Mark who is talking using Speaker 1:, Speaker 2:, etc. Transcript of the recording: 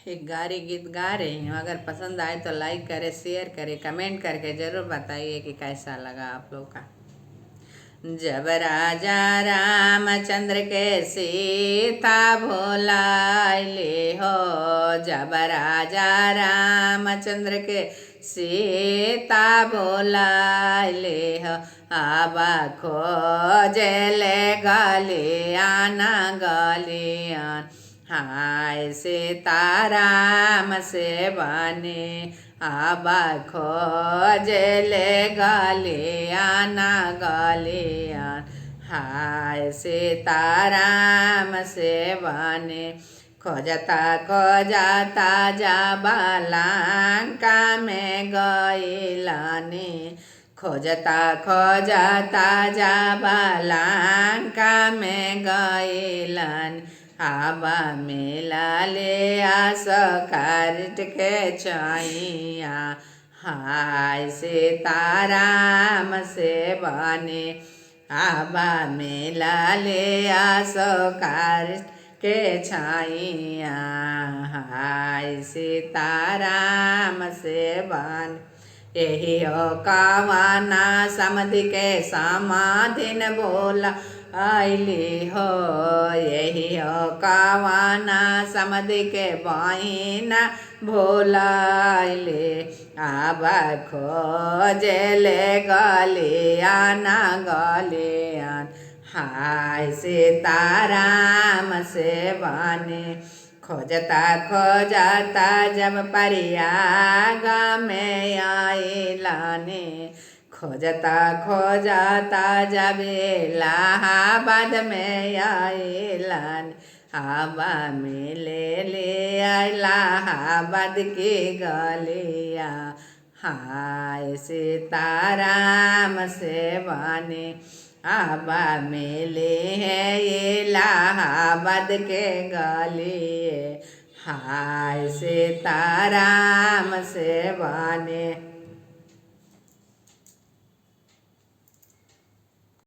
Speaker 1: एक गारी गीत गा रही हूँ। अगर पसंद आए तो लाइक करें, शेयर करें, कमेंट करके ज़रूर बताइए कि कैसा लगा आप लोग का। जब राजा रामचंद्र के सीता भुलाइले हो, जब राजा रामचंद्र के सीता भुलाइले हो, अब खोजले गलियान गलियान, हाय सीताराम से बने अब खोजले गलियान गलियान, हाय सीताराम से बने। खोजता खोजता जब लंका में गइलनी, खोजता खोजता जब लंका में गइलन, अब मिलले आसकरट के छैया, हाय सीताराम से बने अब मिलले आसकरट के छैया, हाय सीताराम से बने। यही हो कवना समधि के समाधिन बोला आइली हो, यही हो कवना समधि के बहिना भोलाइले, अब खोजले गलियान गलियान, हाय सीताराम से बने। खोजता खोजता जब प्रयाग में आइलाने, खोजता खोजता जब इलाहाबाद में आइलान, अब मिले ले इलाहाबाद की गलिया, हाय सीताराम से बने। अब मिले हैं इलाहाबाद के गलिए, हाय सीताराम से बने।